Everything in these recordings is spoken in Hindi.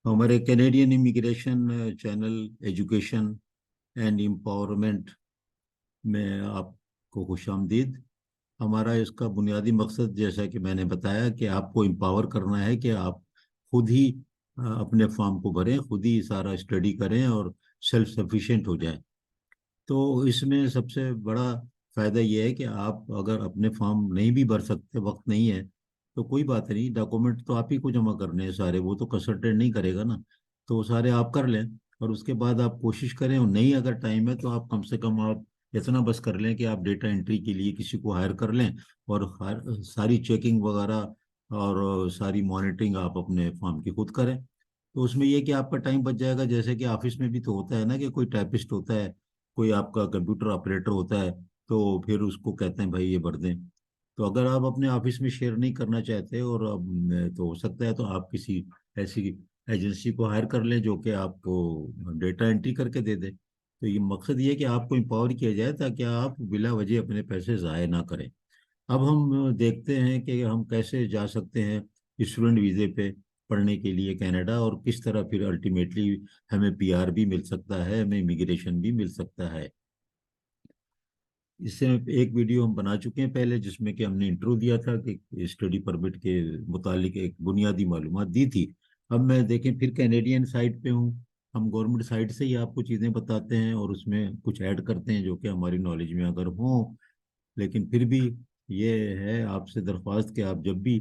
हमारे Canadian immigration channel education and empowerment में आपको खुशामदीद। हमारा इसका बुनियादी मकसद, जैसा कि मैंने बताया, कि आपको एम्पावर करना है कि आप खुद ही अपने फॉर्म को भरें, खुद ही सारा स्टडी करें और सेल्फ सफिशिएंट हो जाएं। तो इसमें सबसे बड़ा फायदा यह है कि आप अगर अपने फॉर्म नहीं भी भर सकते, वक्त नहीं है, तो कोई बात नहीं, डॉक्यूमेंट तो आप ही को जमा करने हैं सारे, वो तो कंसल्टेंट नहीं करेगा ना। तो वो सारे आप कर लें और उसके बाद आप कोशिश करें, और नहीं अगर टाइम है तो आप कम से कम आप इतना बस कर लें कि आप डेटा एंट्री के लिए किसी को हायर कर लें और सारी चेकिंग वगैरह और सारी मॉनिटरिंग आप अपने फॉर्म की खुद करें। तो उसमें यह कि आपका टाइम बच जाएगा। जैसे कि ऑफिस में भी तो होता है ना कि कोई टाइपिस्ट होता है, कोई आपका कंप्यूटर ऑपरेटर होता है, तो फिर उसको कहते हैं भाई ये भर दें। तो अगर आप अपने ऑफिस में शेयर नहीं करना चाहते और अब तो हो सकता है तो आप किसी ऐसी एजेंसी को हायर कर लें जो कि आपको डेटा एंट्री करके दे दे। तो ये मकसद ये है कि आपको एम्पावर किया जाए ताकि आप बिला वजह अपने पैसे ज़ाय ना करें। अब हम देखते हैं कि हम कैसे जा सकते हैं स्टूडेंट वीज़े पे पढ़ने के लिए कनाडा, और किस तरह फिर अल्टीमेटली हमें पीआर भी मिल सकता है, हमें इमिग्रेशन भी मिल सकता है। इससे एक वीडियो हम बना चुके हैं पहले, जिसमें कि हमने इंट्रो दिया था कि स्टडी परमिट के मुतालिक एक बुनियादी मालूमात दी थी। अब मैं देखें फिर कैनेडियन साइट पे हूँ। हम गवर्नमेंट साइट से ही आपको चीज़ें बताते हैं और उसमें कुछ ऐड करते हैं जो कि हमारी नॉलेज में अगर हों। लेकिन फिर भी ये है आपसे दरख्वास्त कि आप जब भी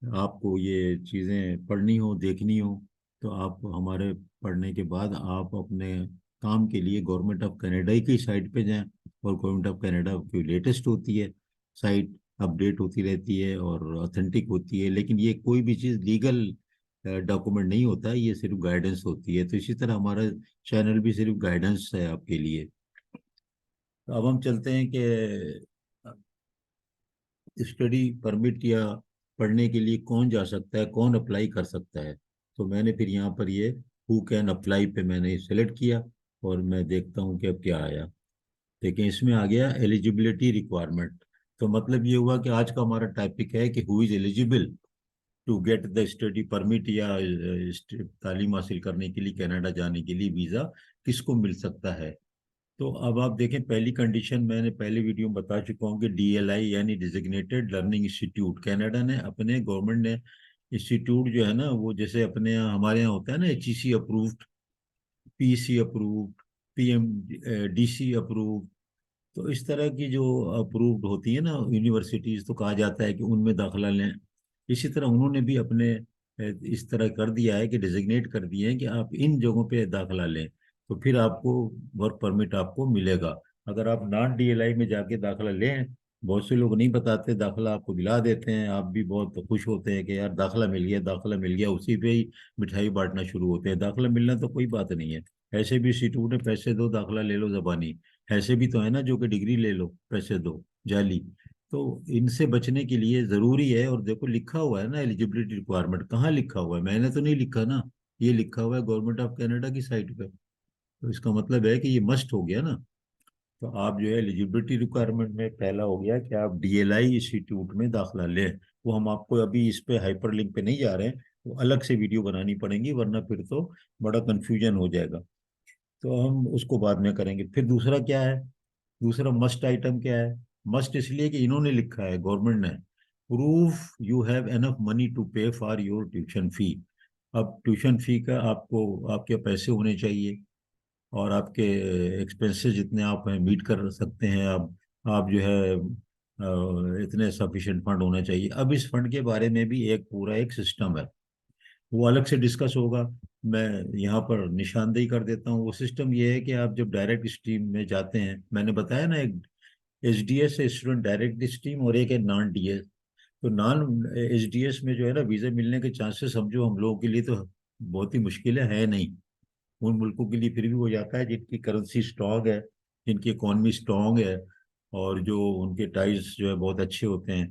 आपको ये चीज़ें पढ़नी हो, देखनी हो, तो आप हमारे पढ़ने के बाद आप अपने काम के लिए गवर्नमेंट ऑफ कनाडा की साइट पे जाएं। और गवर्नमेंट ऑफ कनाडा की लेटेस्ट होती है साइट, अपडेट होती रहती है और ऑथेंटिक होती है। लेकिन ये कोई भी चीज़ लीगल डॉक्यूमेंट नहीं होता है, ये सिर्फ गाइडेंस होती है। तो इसी तरह हमारा चैनल भी सिर्फ गाइडेंस है आपके लिए। तो अब हम चलते हैं कि स्टडी परमिट या पढ़ने के लिए कौन जा सकता है, कौन अप्लाई कर सकता है। तो मैंने फिर यहाँ पर ये हु कैन अप्लाई पे मैंने सेलेक्ट किया और मैं देखता हूँ कि अब क्या आया। देखिए इसमें आ गया एलिजिबिलिटी रिक्वायरमेंट। तो मतलब ये हुआ कि आज का हमारा टॉपिक है कि who is eligible to get the study permit, या तालीम हासिल करने के लिए कनाडा जाने के लिए वीज़ा किसको मिल सकता है। तो अब आप देखें, पहली कंडीशन मैंने पहले वीडियो में बता चुका हूँ कि डीएलआई यानी डिजिग्नेटेड लर्निंग इंस्टीट्यूट, कनाडा ने अपने गवर्नमेंट ने इंस्टीट्यूट जो है ना, वो जैसे अपने यहाँ हमारे यहाँ होता है ना HEC approved, PC approved, PM DC approved. तो इस तरह की जो अप्रूव्ड होती है ना यूनिवर्सिटीज, तो कहा जाता है कि उनमें दाखला लें। इसी तरह उन्होंने भी अपने इस तरह कर दिया है कि डिजिग्नेट कर दिए हैं कि आप इन जगहों पे दाखला लें, तो फिर आपको वर्क परमिट आपको मिलेगा। अगर आप नॉन डीएलआई में जाके दाखला लें, बहुत से लोग नहीं बताते, दाखला आपको दिला देते हैं, आप भी बहुत खुश होते हैं कि यार दाखला मिल गया, दाखला मिल गया, उसी पे ही मिठाई बांटना शुरू होते हैं। दाखला मिलना तो कोई बात नहीं है, ऐसे भी इंस्टीट्यूट है, पैसे दो दाखला ले लो जबानी। ऐसे भी तो है ना जो कि डिग्री ले लो पैसे दो, जाली। तो इनसे बचने के लिए जरूरी है। और देखो लिखा हुआ है ना एलिजिबिलिटी रिक्वायरमेंट, कहाँ लिखा हुआ है, मैंने तो नहीं लिखा ना, ये लिखा हुआ है गवर्नमेंट ऑफ कनाडा की साइट पे। तो इसका मतलब है कि ये मस्ट हो गया ना। तो आप जो है एलिजिबिलिटी रिक्वायरमेंट में पहला हो गया कि आप डीएलआई इंस्टीट्यूट में दाखिला लें। वो हम आपको अभी इस पे हाइपर लिंक पे नहीं जा रहे हैं, वो अलग से वीडियो बनानी पड़ेगी, वरना फिर तो बड़ा कंफ्यूजन हो जाएगा। तो हम उसको बाद में करेंगे। फिर दूसरा क्या है, दूसरा मस्ट आइटम क्या है। मस्ट इसलिए कि इन्होंने लिखा है गवर्नमेंट ने, proof you have enough money to pay for your tuition fee. अब ट्यूशन फी का आपको आपके पैसे होने चाहिए और आपके एक्सपेंसेस जितने आप मीट कर सकते हैं। आप जो है इतने सफिशिएंट फंड होना चाहिए। अब इस फंड के बारे में भी एक पूरा एक सिस्टम है, वो अलग से डिस्कस होगा। मैं यहाँ पर निशानदेही कर देता हूँ। वो सिस्टम ये है कि आप जब डायरेक्ट स्ट्रीम में जाते हैं, मैंने बताया ना एक एचडीएस है स्टूडेंट डायरेक्ट स्ट्रीम और एक है नॉन डीएस। तो नॉन एचडीएस में जो है ना वीज़ा मिलने के चांसेस समझो हम लोगों के लिए तो बहुत ही मुश्किल है नहीं। उन मुल्कों के लिए फिर भी हो जाता है जिनकी करेंसी स्ट्रांग है, जिनकी इकोनॉमी स्ट्रांग है और जो उनके टाइज जो है बहुत अच्छे होते हैं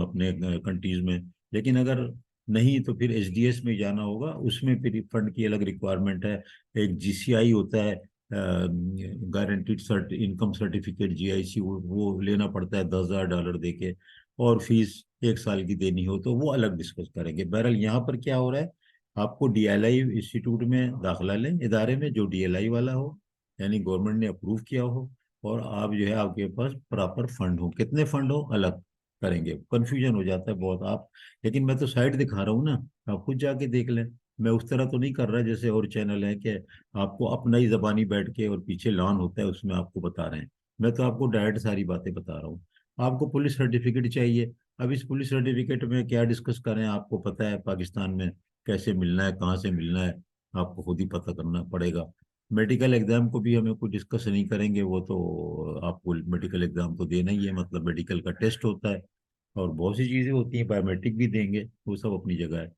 अपने कंट्रीज में। लेकिन अगर नहीं तो फिर एचडीएस में जाना होगा, उसमें फिर फंड की अलग रिक्वायरमेंट है। एक जीसीआई होता है, गारंटीड इनकम सर्टिफिकेट, जीआईसी, वो लेना पड़ता है $10,000 दे के, और फीस 1 साल की देनी हो, तो वो अलग डिस्कस करेंगे। बहरहाल यहाँ पर क्या हो रहा है आपको डीएलआई इंस्टीट्यूट में दाखिला लें, इदारे में जो डीएलआई वाला हो, यानी गवर्नमेंट ने अप्रूव किया हो, और आप जो है आपके पास प्रॉपर फंड हो। कितने फंड हो अलग करेंगे, कंफ्यूजन हो जाता है बहुत आप। लेकिन मैं तो साइट दिखा रहा हूँ ना, आप खुद जाके देख लें। मैं उस तरह तो नहीं कर रहा जैसे और चैनल है कि आपको अपना ही जबानी बैठ के और पीछे लॉन होता है उसमें आपको बता रहे हैं। मैं तो आपको डायरेक्ट सारी बातें बता रहा हूँ। आपको पुलिस सर्टिफिकेट चाहिए। अब इस पुलिस सर्टिफिकेट में क्या डिस्कस करें, आपको पता है पाकिस्तान में कैसे मिलना है, कहाँ से मिलना है, आपको खुद ही पता करना पड़ेगा। मेडिकल एग्जाम को भी हमें कोई डिस्कस नहीं करेंगे, वो तो आपको मेडिकल एग्जाम तो देना ही है, मतलब मेडिकल का टेस्ट होता है, और बहुत सी चीज़ें होती हैं, बायोमेट्रिक भी देंगे, वो सब अपनी जगह है।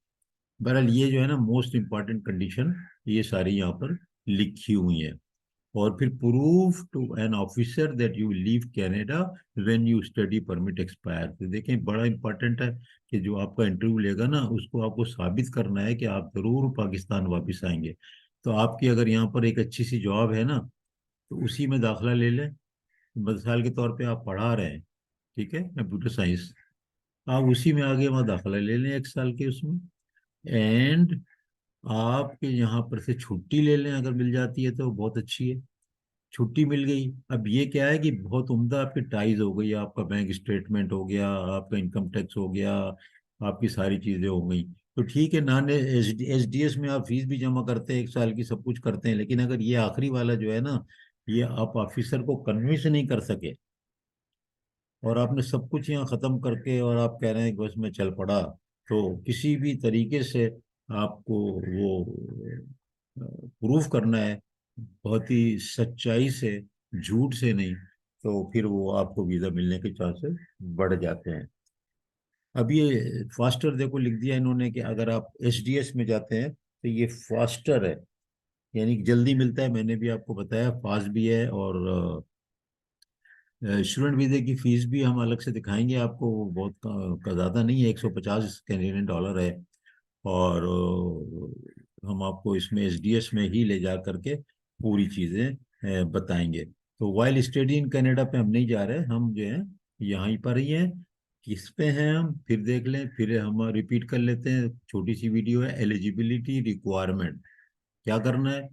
बहरहाल ये जो है ना मोस्ट इम्पॉर्टेंट कंडीशन, ये सारी यहाँ पर लिखी हुई है। और फिर proof to an officer that you leave Canada when you study permit expire. तो देखें बड़ा इंपॉर्टेंट है कि जो आपका इंटरव्यू लेगा ना उसको आपको साबित करना है कि आप जरूर पाकिस्तान वापस आएंगे। तो आपकी अगर यहाँ पर एक अच्छी सी जॉब है ना, तो उसी में दाखिला ले लें। मिसाल के तौर पे आप पढ़ा रहे हैं, ठीक है, कंप्यूटर साइंस, आप उसी में आगे वहाँ दाखिला ले लें 1 साल के उसमें। एंड आपके यहाँ पर से छुट्टी ले लें, अगर मिल जाती है तो बहुत अच्छी है। छुट्टी मिल गई, अब ये क्या है कि बहुत उम्दा आपकी टाइज हो गई, आपका बैंक स्टेटमेंट हो गया, आपका इनकम टैक्स हो गया, आपकी सारी चीजें हो गई, तो ठीक है। नॉन एसडीएस में आप फीस भी जमा करते हैं 1 साल की, सब कुछ करते हैं, लेकिन अगर ये आखिरी वाला जो है ना, ये आप ऑफिसर को कन्विंस नहीं कर सके, और आपने सब कुछ यहाँ खत्म करके और आप कह रहे हैं कि बस मैं चल पड़ा, तो किसी भी तरीके से आपको वो प्रूफ करना है, बहुत ही सच्चाई से, झूठ से नहीं, तो फिर वो आपको वीजा मिलने के चांसेस बढ़ जाते हैं। अब ये फास्टर देखो लिख दिया इन्होंने कि अगर आप एसडीएस में जाते हैं तो ये फास्टर है, यानी कि जल्दी मिलता है। मैंने भी आपको बताया फास्ट भी है। और स्टूडेंट वीजे की फीस भी हम अलग से दिखाएंगे आपको, वो बहुत ज़्यादा नहीं है, 150 कैनेडियन डॉलर है। और हम आपको इसमें एसडीएस में ही ले जा करके पूरी चीज़ें बताएंगे। तो वाइल स्टडी इन कनाडा पे हम नहीं जा रहे, हम जो है यहीं पर ही हैं। किस पे हैं हम, फिर देख लें, फिर हम रिपीट कर लेते हैं, छोटी सी वीडियो है। एलिजिबिलिटी रिक्वायरमेंट, क्या करना है,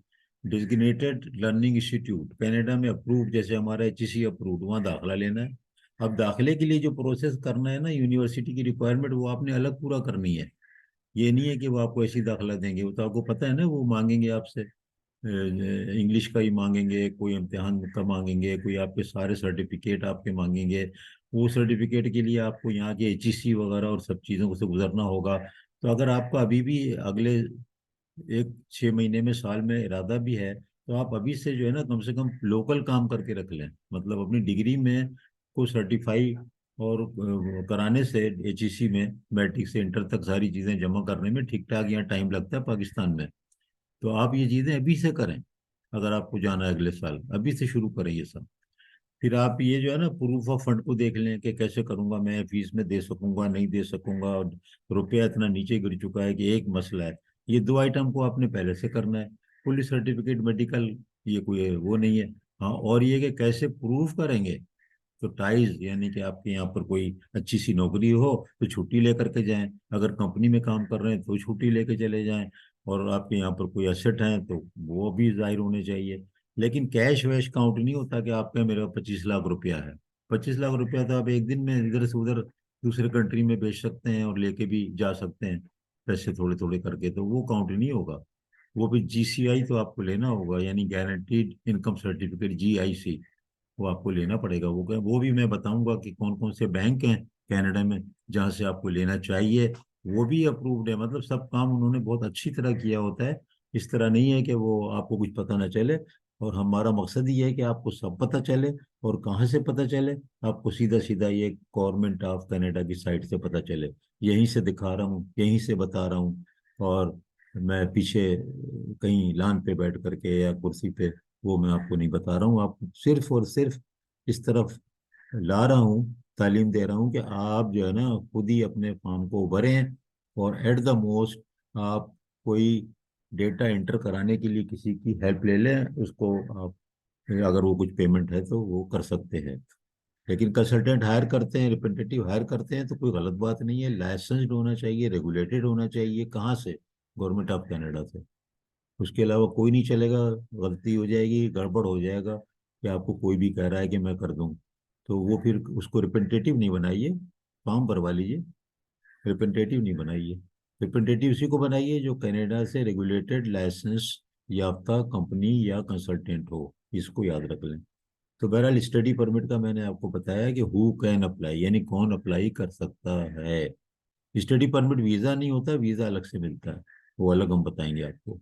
डिजिग्नेटेड लर्निंग इंस्टीट्यूट कनाडा में अप्रूव, जैसे हमारा एचईसी अप्रूव, वहाँ दाखिला लेना है। अब दाखिले के लिए जो प्रोसेस करना है ना, यूनिवर्सिटी की रिक्वायरमेंट वो आपने अलग पूरा करनी है। ये नहीं है कि वो आपको ऐसी दाखिला देंगे, वो तो आपको पता है ना, वो मांगेंगे आपसे इंग्लिश का ही मांगेंगे, कोई इम्तिहान का मांगेंगे, कोई आपके सारे सर्टिफिकेट आपके मांगेंगे। वो सर्टिफिकेट के लिए आपको यहाँ के एचईसी वगैरह और सब चीज़ों को से गुजरना होगा। तो अगर आपका अभी भी अगले 6 महीने में, साल में इरादा भी है, तो आप अभी से जो है ना कम से कम लोकल काम करके रख लें, मतलब अपनी डिग्री में को सर्टिफाई और कराने से एचईसी में मैट्रिक से इंटर तक सारी चीज़ें जमा करने में ठीक ठाक यहाँ टाइम लगता है पाकिस्तान में। तो आप ये चीज़ें अभी से करें, अगर आपको जाना है अगले साल अभी से शुरू करें ये सब। फिर आप ये जो है ना प्रूफ ऑफ फंड को देख लें कि कैसे करूंगा मैं, फीस में दे सकूंगा नहीं दे सकूंगा, और रुपया इतना नीचे गिर चुका है कि एक मसला है। ये 2 आइटम को आपने पहले से करना है। पुलिस सर्टिफिकेट, मेडिकल, ये कोई वो नहीं है। हाँ, और ये कि कैसे प्रूफ करेंगे, तो टाइज, यानी कि आपके यहाँ पर कोई अच्छी सी नौकरी हो तो छुट्टी लेकर के जाएं, अगर कंपनी में काम कर रहे हैं तो छुट्टी लेके चले जाएं, और आपके यहाँ पर कोई एसेट है तो वो भी जाहिर होने चाहिए। लेकिन कैश वैश काउंट नहीं होता कि आपका मेरे पास 25 लाख रुपया है। 25 लाख रुपया तो आप एक दिन में इधर से उधर दूसरे कंट्री में बेच सकते हैं और लेके भी जा सकते हैं, पैसे थोड़े थोड़े करके, तो वो काउंट नहीं होगा। वो भी जीसीआई तो आपको लेना होगा, यानी गारंटीड इनकम सर्टिफिकेट, जीआईसी, वो आपको लेना पड़ेगा। वो भी मैं बताऊंगा कि कौन कौन से बैंक हैं कनाडा में जहाँ से आपको लेना चाहिए। वो भी अप्रूव्ड है, मतलब सब काम उन्होंने बहुत अच्छी तरह किया होता है। इस तरह नहीं है कि वो आपको कुछ पता ना चले। और हमारा मकसद ये है कि आपको सब पता चले। और कहाँ से पता चले, आपको सीधा सीधा ये गवर्नमेंट ऑफ कनाडा की साइट से पता चले। यहीं से दिखा रहा हूँ, यहीं से बता रहा हूँ। और मैं पीछे कहीं लान पे बैठ करके या कुर्सी पे वो मैं आपको नहीं बता रहा हूँ, आपको सिर्फ और सिर्फ इस तरफ ला रहा हूँ, तालीम दे रहा हूँ कि आप जो है ना खुद ही अपने फॉर्म को भरें। और एट द मोस्ट आप कोई डेटा एंटर कराने के लिए किसी की हेल्प ले लें, उसको आप अगर वो कुछ पेमेंट है तो वो कर सकते हैं। लेकिन कंसल्टेंट हायर करते हैं, रिप्रेजेंटेटिव हायर करते हैं तो कोई गलत बात नहीं है, लाइसेंस्ड होना चाहिए, रेगुलेटेड होना चाहिए। कहाँ से, गवर्नमेंट ऑफ कनाडा से। उसके अलावा कोई नहीं चलेगा। गलती हो जाएगी, गड़बड़ हो जाएगा कि आपको कोई भी कह रहा है कि मैं कर दूं, तो वो फिर उसको रिप्रेजेंटेटिव नहीं बनाइए, फॉर्म भरवा लीजिए। रिप्रेजेंटेटिव नहीं बनाइए। रिप्रेजेंटेटिव उसी को बनाइए जो कनाडा से रेगुलेटेड लाइसेंस याफ्ता कंपनी या कंसल्टेंट हो। इसको याद रख लें। तो बहरहाल स्टडी परमिट का मैंने आपको बताया कि हु कैन अप्लाई, यानी कौन अप्लाई कर सकता है। स्टडी परमिट वीज़ा नहीं होता, वीज़ा अलग से मिलता है, वो अलग हम बताएंगे आपको।